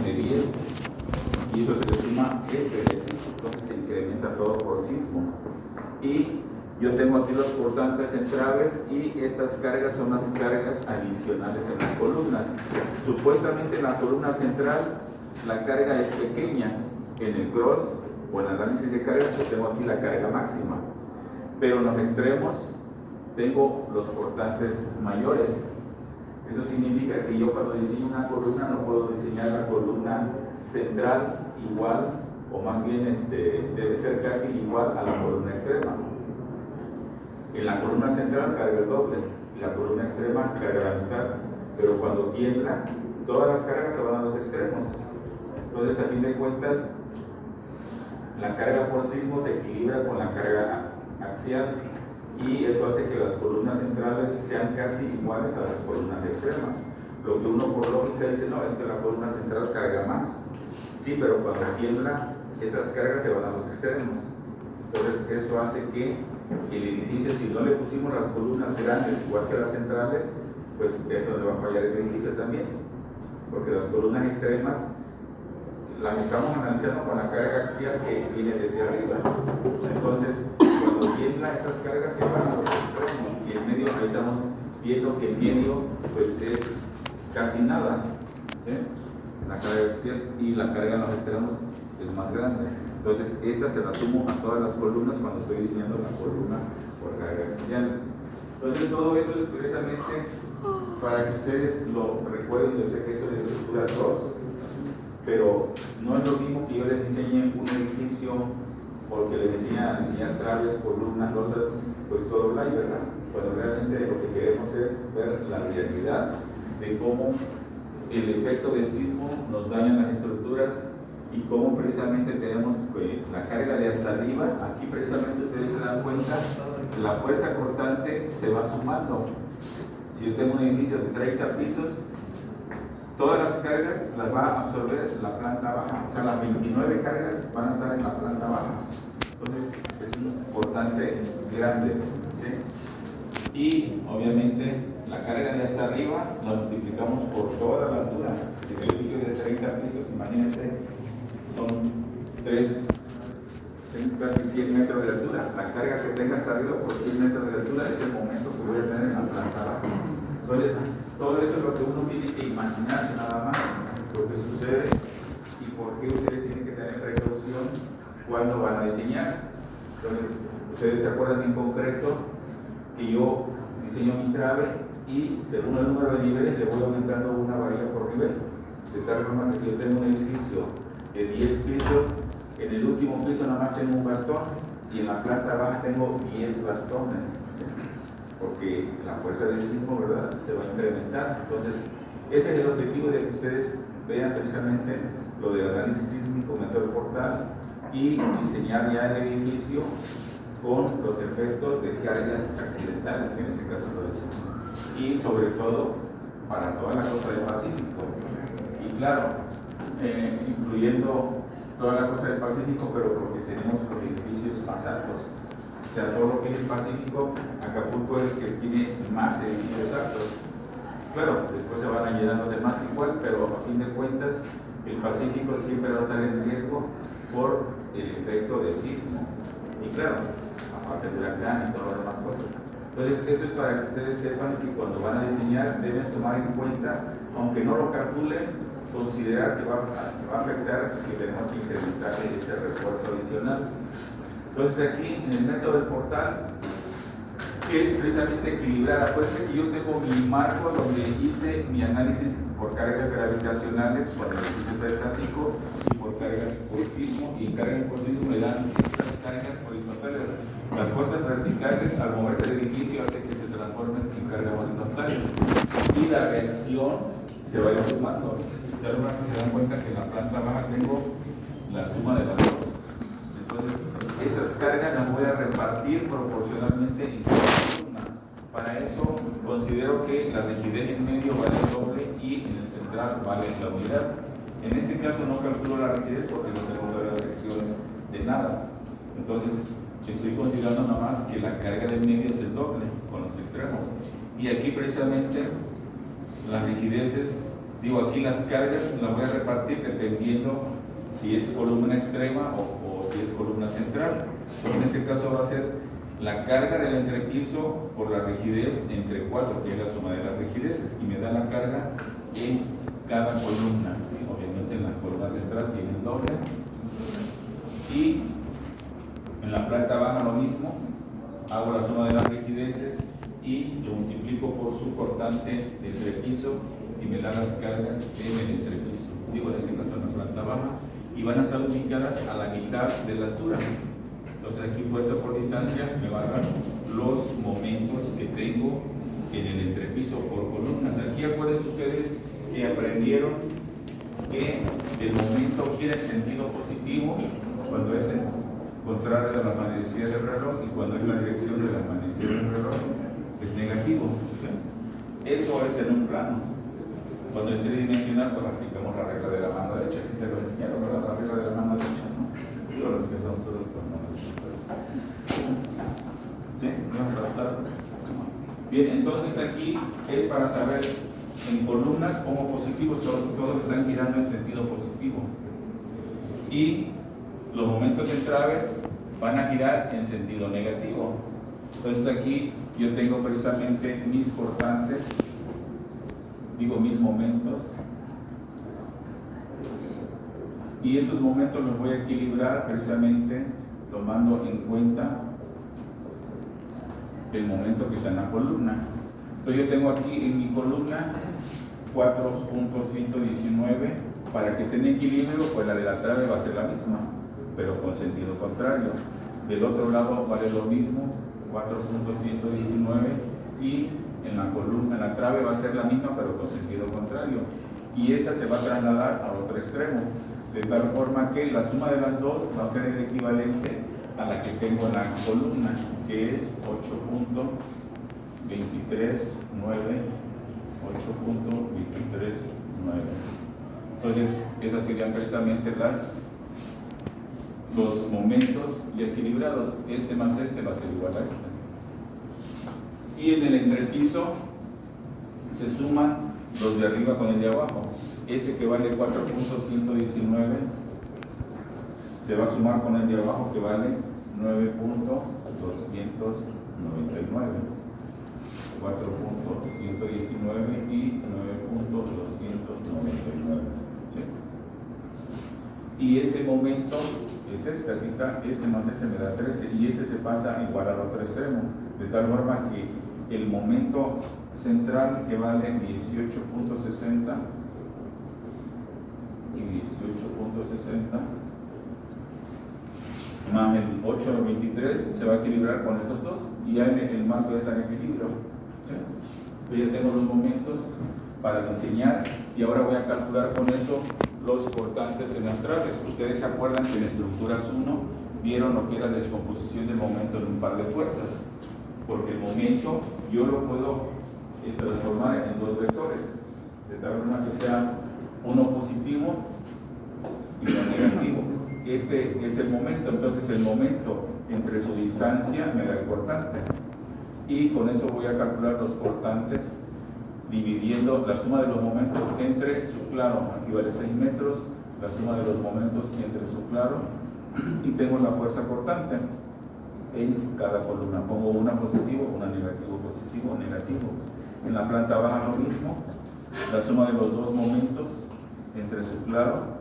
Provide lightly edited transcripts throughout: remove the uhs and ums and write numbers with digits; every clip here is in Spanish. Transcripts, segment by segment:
de 10 y eso se le suma este eléctrico, entonces se incrementa todo por sismo. Y yo tengo aquí los portantes centrales y estas cargas son las cargas adicionales en las columnas. Supuestamente en la columna central la carga es pequeña, en el cross o en el análisis de cargas pues tengo aquí la carga máxima, pero en los extremos tengo los portantes mayores. Eso significa que yo cuando diseño una columna no puedo diseñar la columna central igual, o más bien debe ser casi igual a la columna extrema. En la columna central carga el doble y la columna extrema carga la mitad, pero cuando tiembla todas las cargas se van a los extremos. Entonces, a fin de cuentas, la carga por sismo se equilibra con la carga axial y eso hace que las columnas centrales sean casi iguales a las columnas extremas. Lo que uno por lógica dice, no, es que la columna central carga más. Sí, pero cuando tiembla, esas cargas se van a los extremos. Entonces, eso hace que el edificio, si no le pusimos las columnas grandes igual que las centrales, pues es donde va a fallar el edificio también. Porque las columnas extremas las estamos analizando con la carga axial que viene desde arriba. Entonces, cuando tiembla, esas cargas se van a los extremos y en medio, ahí estamos viendo que en medio pues es casi nada, ¿sí? La carga axial, y la carga en los extremos es más grande. Entonces, esta se la sumo a todas las columnas cuando estoy diseñando la columna por carga axial. Entonces, todo esto es precisamente para que ustedes lo recuerden. Yo sé que esto es de estructuras 2, pero no es lo mismo que yo les diseñe un edificio porque les enseñan a diseñar traves, columnas, losas, pues todo lo hay, ¿verdad? Cuando realmente lo que queremos es ver la realidad de cómo el efecto de sismo nos daña las estructuras y cómo precisamente tenemos la carga de hasta arriba. Aquí precisamente ustedes se dan cuenta, la fuerza cortante se va sumando. Si yo tengo un edificio de 30 pisos, todas las cargas las va a absorber la planta baja, o sea, las 29 cargas van a estar en la planta baja. Entonces, es un cortante grande, ¿sí? Y obviamente la carga de hasta arriba la multiplicamos por toda la altura. Si el edificio es de 30 pisos, imagínense, son casi 100 metros de altura. La carga que tenga hasta arriba por 100 metros de altura es el momento que voy a tener en la planta baja. Entonces, todo eso es lo que uno tiene que imaginarse nada más, lo que sucede y por qué ustedes tienen que tener precaución cuando van a diseñar. Entonces, ustedes se acuerdan en concreto que yo diseño mi trave y según el número de niveles le voy aumentando una varilla por nivel, de tal forma que si yo tengo un edificio de 10 pisos, en el último piso nada más tengo un bastón y en la planta baja tengo 10 bastones, ¿sí? Porque la fuerza del sismo, ¿verdad?, se va a incrementar. Entonces, ese es el objetivo de que ustedes vean precisamente lo del análisis sísmico, método portal, y diseñar ya el edificio con los efectos de cargas accidentales, que en este caso lo es sismo, y sobre todo para toda la costa del Pacífico. Y claro, incluyendo toda la costa del Pacífico, pero porque tenemos los edificios más altos. O sea, todo lo que es el Pacífico, Acapulco es el que tiene más edificios altos. Claro, después se van llenando de más igual, pero a fin de cuentas, el Pacífico siempre va a estar en riesgo por el efecto de sismo. Y claro, aparte del huracán y todas las demás cosas. Entonces, eso es para que ustedes sepan que cuando van a diseñar deben tomar en cuenta, aunque no lo calculen, considerar que va a afectar, que tenemos que incrementar ese refuerzo adicional. Entonces aquí en el método del portal es precisamente equilibrar. Acuérdense que yo tengo mi marco donde hice mi análisis por cargas gravitacionales cuando el edificio está estático y por cargas por sismo, y en cargas por sismo me dan estas cargas horizontales. Las fuerzas verticales al moverse el edificio hace que se transformen en cargas horizontales y la reacción se vaya sumando. De alguna manera se dan cuenta que en la planta baja tengo la suma de las dos. Entonces, esas cargas las voy a repartir proporcionalmente en cada columna. Para eso considero que la rigidez en medio vale el doble y en el central vale la unidad. En este caso no calculo la rigidez porque no tengo todas las secciones de nada. Entonces, estoy considerando nada más que la carga del medio es el doble con los extremos. Y aquí precisamente las rigideces Digo, aquí las cargas las voy a repartir dependiendo si es columna extrema o si es columna central. En este caso va a ser la carga del entrepiso por la rigidez entre 4, que es la suma de las rigideces, y me da la carga en cada columna. ¿Sí? Obviamente en la columna central tiene el doble. Y en la planta baja lo mismo, hago la suma de las rigideces y lo multiplico por su cortante de entrepiso y me da las cargas en el entrepiso. Digo, en este caso en la planta baja, y van a estar ubicadas a la mitad de la altura. Entonces aquí fuerza por distancia me va a dar los momentos que tengo en el entrepiso por columnas. Aquí acuérdense ustedes que aprendieron que el momento quiere sentido positivo cuando es en contrario a la manecilla del reloj, y cuando es la dirección de la manecilla del reloj es negativo. ¿Sí? Eso es en un plano. Cuando es tridimensional, pues aplicamos la regla de la mano derecha. Si se lo enseñaron, ¿verdad? La regla de la mano derecha, ¿no? Digo, los que son solo con mano derecha. ¿Sí? Bien, entonces aquí es para saber en columnas como positivos, todos están girando en sentido positivo. Y los momentos centrales van a girar en sentido negativo. Entonces aquí yo tengo precisamente mis cortantes, digo mis momentos, y esos momentos los voy a equilibrar precisamente tomando en cuenta el momento que está en la columna. Entonces yo tengo aquí en mi columna 4.119, para que esté en equilibrio, pues la de la trave va a ser la misma, pero con sentido contrario. Del otro lado vale lo mismo, 4.119, y en la columna, en la trave va a ser la misma, pero con sentido contrario. Y esa se va a trasladar al otro extremo, de tal forma que la suma de las dos va a ser el equivalente a la que tengo en la columna, que es 8.239. 8.239. Entonces, esas serían precisamente los momentos ya equilibrados. Este más este va a ser igual a este. Y en el entrepiso se suman los de arriba con el de abajo. Ese que vale 4.119 se va a sumar con el de abajo, que vale 9.299. 4.119 y 9.299. ¿Sí? Y ese momento es este, aquí está, este más este me da 13, y este se pasa igual al otro extremo, de tal forma que el momento central, que vale 18.60 y 18.60 más el 8.23 se va a equilibrar con esos dos, y ya el marco es al equilibrio. ¿Sí? Yo ya tengo los momentos para diseñar, y ahora voy a calcular con eso los cortantes en las traves. Ustedes se acuerdan que en estructuras 1 vieron lo que era descomposición del momento en un par de fuerzas, porque el momento yo lo puedo transformar en dos vectores, de tal forma que sea uno positivo y uno negativo. Este es el momento, entonces el momento entre su distancia me da el cortante, y con eso voy a calcular los cortantes dividiendo la suma de los momentos entre su claro. Aquí vale 6 metros, la suma de los momentos entre su claro, y tengo la fuerza cortante en cada columna. Pongo una positivo, una negativo, positivo, negativo. En la planta baja lo mismo, la suma de los dos momentos entre su claro,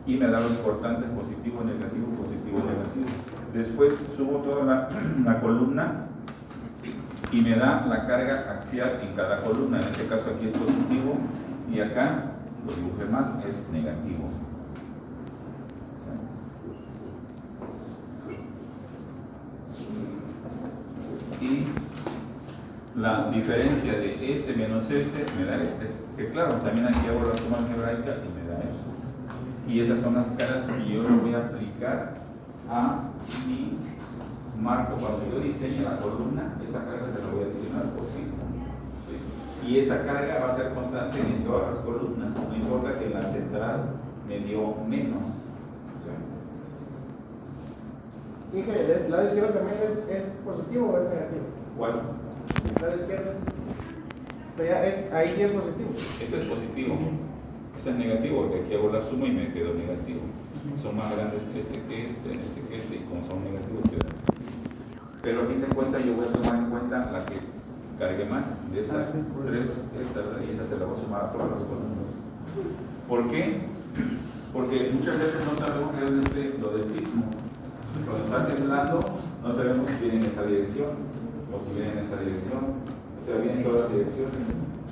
y me da los cortantes positivo, negativo, positivo, negativo. Después subo toda la columna y me da la carga axial en cada columna. En este caso aquí es positivo, y acá, lo dibujé mal, es negativo. Y la diferencia de este menos este me da este, que claro, también aquí hago la suma algebraica y me da eso. Y esas son las cargas que yo le voy a aplicar a mi marco. Cuando yo diseñe la columna, esa carga se la voy a adicionar por sismo. ¿Sí? Y esa carga va a ser constante en todas las columnas, no importa que en la central me dio menos. ¿Sí? ¿Y que el lado izquierdo también es positivo o es negativo? ¿Cuál? El lado izquierdo. Ahí sí es positivo. Esto es positivo. Este es negativo, porque aquí hago la suma y me quedo negativo. Son más grandes este que este, y como son negativos quedan. Pero a fin de cuentas yo voy a tomar en cuenta la que cargue más de estas tres, esta, y esa se la voy a sumar a todas las columnas. ¿Por qué? Porque muchas veces no sabemos realmente lo del sismo. Cuando está temblando, no sabemos si viene en esa dirección o si viene en esa dirección. O sea, viene en todas las direcciones.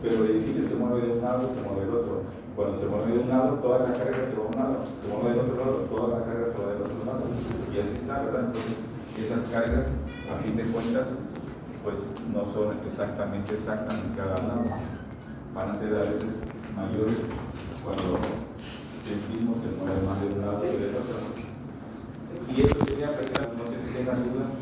Pero el edificio se mueve de un lado y se mueve del otro. Cuando se mueve de un lado, toda la carga se va a un lado. Se mueve del otro lado, toda la carga se va del otro lado. Y así está, ¿verdad? Entonces, esas cargas, a fin de cuentas, pues no son exactamente exactas en cada lado. Van a ser a veces mayores cuando el sismo se mueve más de un lado que del otro. Y esto sería pensar, no sé si tengan dudas.